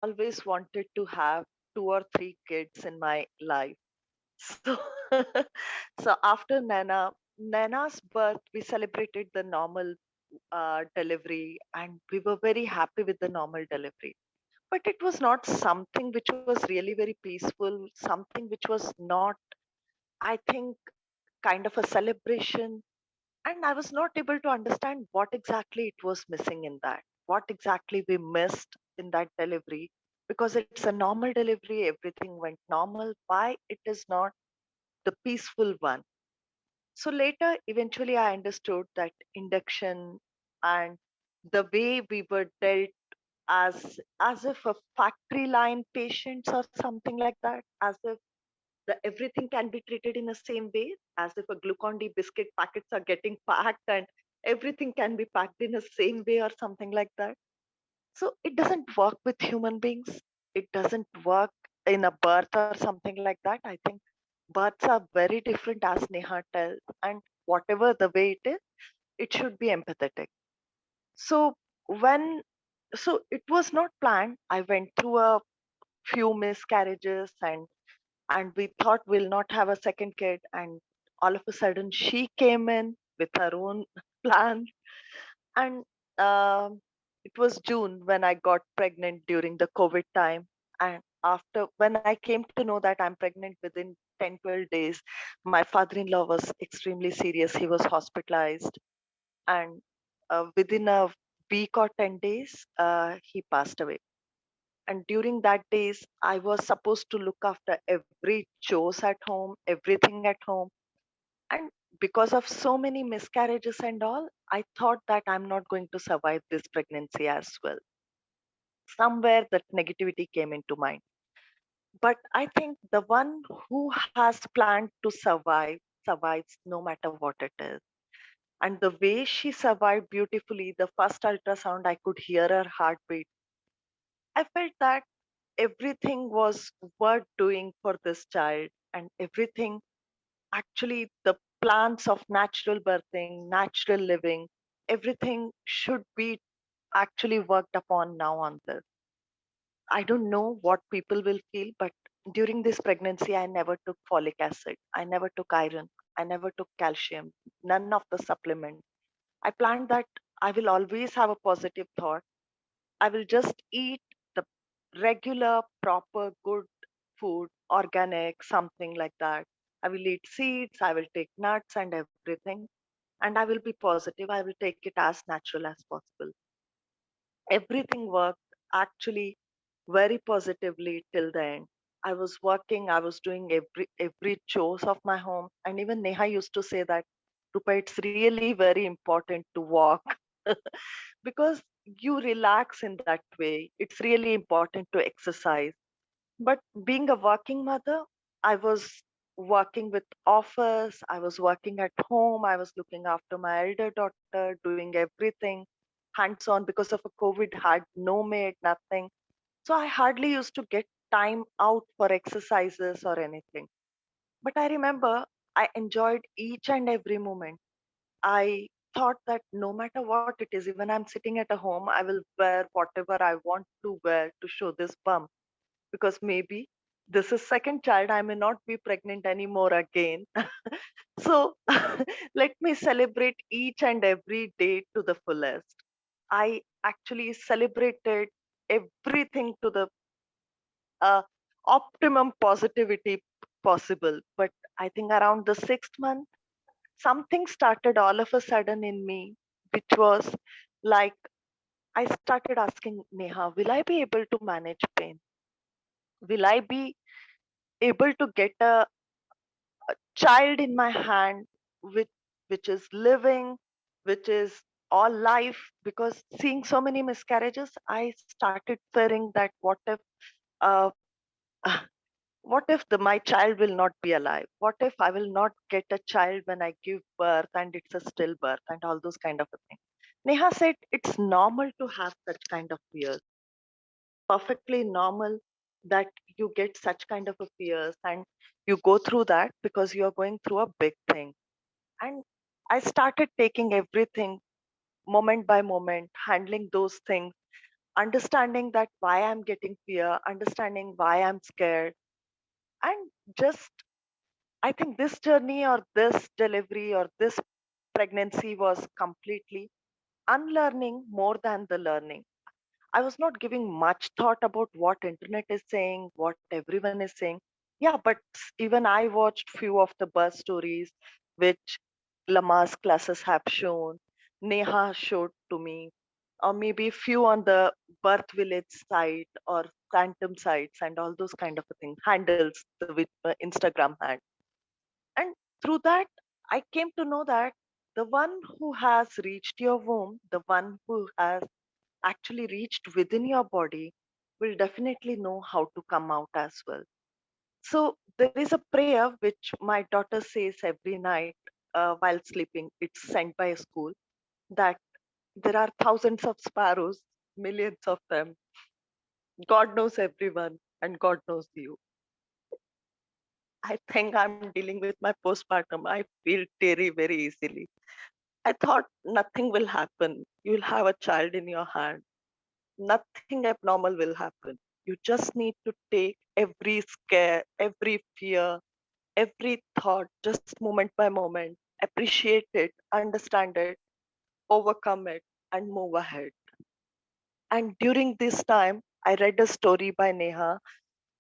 always wanted to have two or three kids in my life. So, so after Nana's birth, we celebrated the normal delivery, and we were very happy with the normal delivery. But it was not something which was really very peaceful, something which was not, I think, kind of a celebration. And I was not able to understand what exactly it was missing in that, what exactly we missed in that delivery, because it's a normal delivery, everything went normal. Why it is not the peaceful one? So later, eventually, I understood that induction and the way we were dealt as if a factory line patients or something like that, as if everything can be treated in the same way, as if a Glucon D biscuit packets are getting packed and everything can be packed in the same way or something like that. So it doesn't work with human beings. It doesn't work in a birth or something like that. I think births are very different, as Neha tells, and whatever the way it is, it should be empathetic. So when it was not planned. I went through a few miscarriages, and we thought we'll not have a second kid, and all of a sudden she came in with her own plan. And it was June when I got pregnant during the COVID time. And after, when I came to know that I'm pregnant within 10, 12 days, my father-in-law was extremely serious. He was hospitalized, and within a week or 10 days, he passed away. And during that days, I was supposed to look after every chores at home, everything at home. And because of so many miscarriages and all, I thought that I'm not going to survive this pregnancy as well. Somewhere that negativity came into mind. But I think the one who has planned to survive survives no matter what it is. And the way she survived beautifully, the first ultrasound, I could hear her heartbeat. I felt that everything was worth doing for this child, and everything, actually, the plans of natural birthing, natural living, everything should be actually worked upon now on this. I don't know what people will feel, but during this pregnancy, I never took folic acid, I never took iron, I never took calcium, none of the supplements. I planned that I will always have a positive thought. I will just eat the regular, proper, good food, organic, something like that. I will eat seeds, I will take nuts and everything, and I will be positive. I will take it as natural as possible. Everything worked actually very positively till the end. I was working, I was doing every chores of my home, and even Neha used to say that, Rupa, it's really very important to walk because you relax in that way. It's really important to exercise. But being a working mother, I was working with office, I was working at home, I was looking after my elder daughter, doing everything hands on because of a COVID, had no maid, nothing. So I hardly used to get time out for exercises or anything. But I remember I enjoyed each and every moment. I thought that no matter what it is, even I'm sitting at a home, I will wear whatever I want to wear to show this bump, because maybe this is second child, I may not be pregnant anymore again. So let me celebrate each and every day to the fullest. I actually celebrated everything to the uh, optimum positivity possible. But I think around the 6th month, something started all of a sudden in me, which was like, I started asking Neha, will I be able to manage pain? Will I be able to get a child in my hand, which is living, which is all life? Because seeing so many miscarriages, I started fearing that uh, what if my child will not be alive? What if I will not get a child when I give birth and it's a stillbirth and all those kind of a thing? Neha said it's normal to have such kind of fears. Perfectly normal that you get such kind of a fears, and you go through that because you are going through a big thing. And I started taking everything moment by moment, handling those things. understanding that why I'm getting fear, understanding why I'm scared, and just I think this journey or this delivery or this pregnancy was completely unlearning more than the learning. I was not giving much thought about what internet is saying, what everyone is saying. Yeah, but even I watched few of the birth stories which Lama's classes have shown, Neha showed to me, or maybe few on the birth village site or quantum sites and all those kind of a thing handles the Instagram had. And through that, I came to know that the one who has reached your womb, the one who has actually reached within your body, will definitely know how to come out as well. So there is a prayer which my daughter says every night while sleeping. It's sent by a school that there are thousands of sparrows, millions of them. God knows everyone and God knows you. I think I'm dealing with my postpartum. I feel teary very easily. I thought nothing will happen. You'll have a child in your hand. Nothing abnormal will happen. You just need to take every scare, every fear, every thought, just moment by moment, appreciate it, understand it, overcome it, and move ahead. And during this time, I read a story by Neha,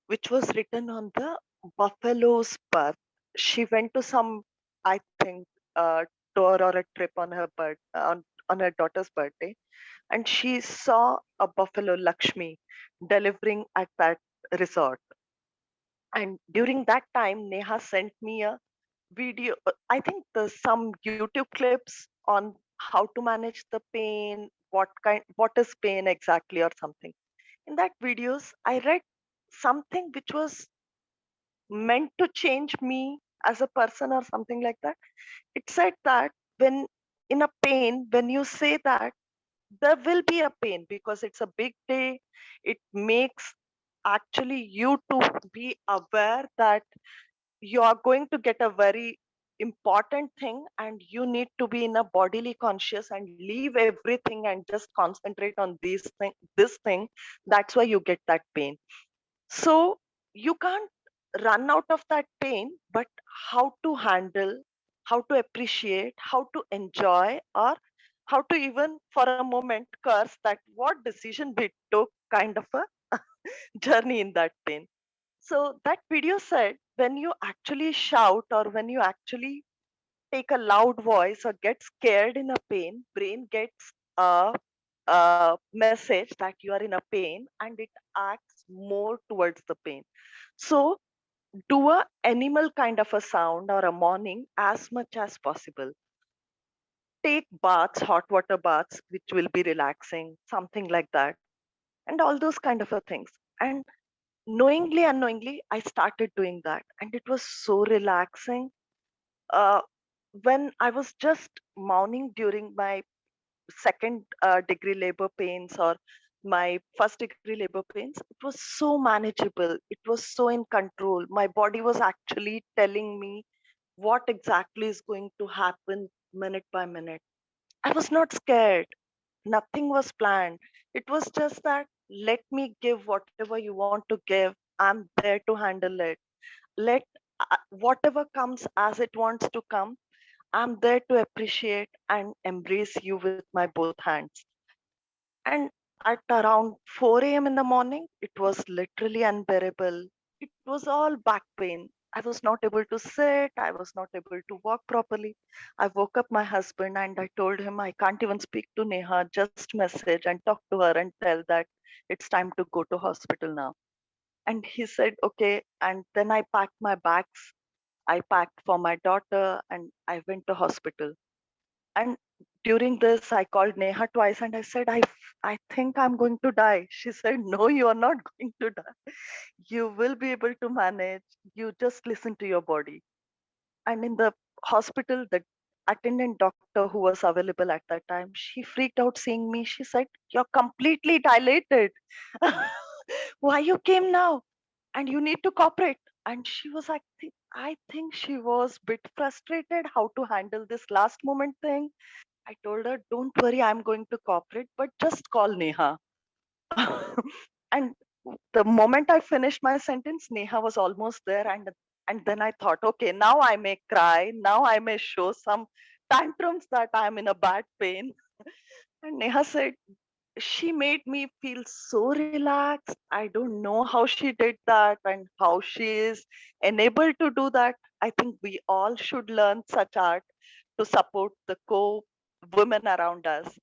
which was written on the buffalo's birth. She went to some, I think, tour or a trip on her on her daughter's birthday, and she saw a buffalo Lakshmi delivering at that resort. And during that time, Neha sent me a video. I think there's some YouTube clips on how to manage the pain, what is pain exactly, or something. In that videos, I read something which was meant to change me as a person or something like that. It said that when in a pain, when you say that there will be a pain because it's a big day, it makes actually you to be aware that you are going to get a very important thing and you need to be in a bodily conscious and leave everything and just concentrate on this thing. That's why you get that pain. So you can't run out of that pain, but how to handle, how to appreciate, how to enjoy, or how to even for a moment curse that what decision we took, kind of a journey in that pain. So that video said when you actually shout or when you actually take a loud voice or get scared in a pain, brain gets a message that you are in a pain and it acts more towards the pain. So do a animal kind of a sound or a morning as much as possible. Take baths, hot water baths, which will be relaxing, something like that, and all those kind of a things. And knowingly, unknowingly, I started doing that, and it was so relaxing. Uh, when I was just mourning during my second degree labor pains or my first degree labor pains, it was so manageable. It was so in control. My body was actually telling me what exactly is going to happen minute by minute. I was not scared. Nothing was planned. It was just that let me give whatever you want to give. I'm there to handle it. Let whatever comes as it wants to come. I'm there to appreciate and embrace you with my both hands. And at around 4 a.m. in the morning, it was literally unbearable. It was all back pain. I was not able to sit. I was not able to walk properly. I woke up my husband and I told him I can't even speak to Neha, just message and talk to her and tell that it's time to go to hospital now. And he said, okay. And then I packed my bags. I packed for my daughter and I went to hospital. And during this, I called Neha twice and I said, I think I'm going to die. She said, no, you are not going to die. You will be able to manage. You just listen to your body. And in the hospital, the attendant doctor who was available at that time, she freaked out seeing me. She said, you're completely dilated. Why you came now? And you need to cooperate. And she was like, I think she was bit frustrated how to handle this last moment thing. I told her, don't worry, I'm going to cooperate, but just call Neha. And the moment I finished my sentence, Neha was almost there, and then I thought, okay, now I may cry, now I may show some tantrums that I'm in a bad pain. And Neha said, she made me feel so relaxed. I don't know how she did that and how she is enabled to do that. I think we all should learn such art to support the co women around us.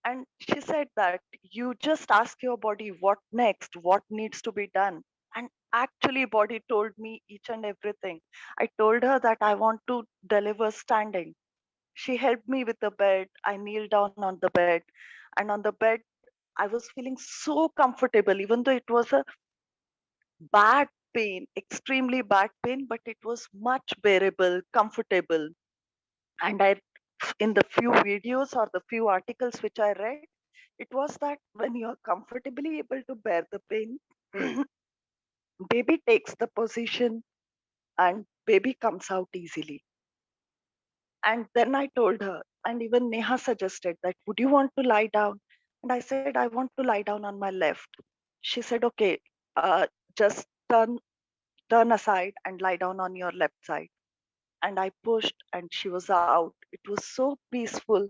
And she said that you just ask your body what next, what needs to be done. And actually, body told me each and everything. I told her that I want to deliver standing. She helped me with the bed. I kneeled down on the bed, and on the bed, I was feeling so comfortable, even though it was a bad pain, extremely bad pain, but it was much bearable, comfortable. And in the few videos or the few articles which I read, it was that when you're comfortably able to bear the pain, baby takes the position and baby comes out easily. And then I told her, and even Neha suggested that, would you want to lie down? And I said, I want to lie down on my left. She said, okay, uh, just turn aside and lie down on your left side. And I pushed, and she was out. It was so peaceful.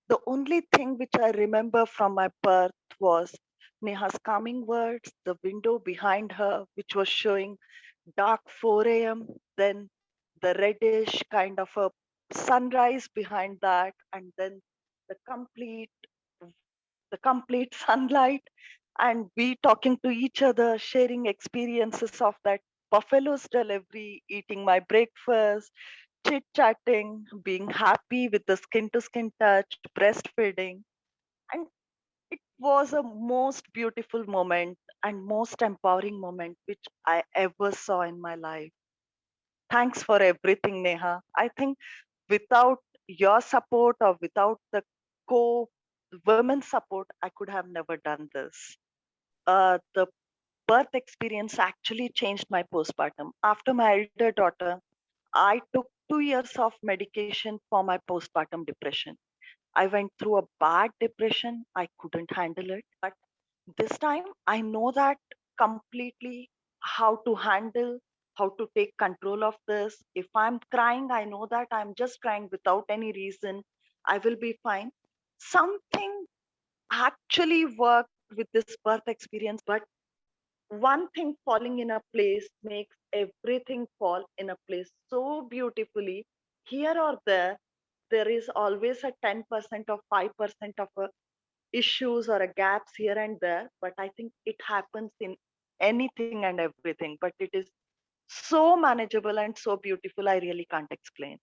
The only thing which I remember from my birth was Neha's calming words, the window behind her, which was showing dark 4 a.m., then the reddish kind of a sunrise behind that, and then the complete sunlight, and we talking to each other, sharing experiences of that buffalo's delivery, eating my breakfast, chit chatting, being happy with the skin to skin touch, breastfeeding. And it was a most beautiful moment and most empowering moment which I ever saw in my life. Thanks for everything, Neha. I think without your support or without the co women's support, I could have never done this. The birth experience actually changed my postpartum. After my elder daughter, I took 2 years of medication for my postpartum depression. I went through a bad depression. I couldn't handle it. But this time, I know that completely how to handle, how to take control of this. If I'm crying, I know that I'm just crying without any reason. I will be fine. Something actually worked with this birth experience, but one thing falling in a place makes everything fall in a place so beautifully. Here or there is always a 10% or 5% of a issues or a gaps here and there, but I think it happens in anything and everything, but it is so manageable and so beautiful, I really can't explain.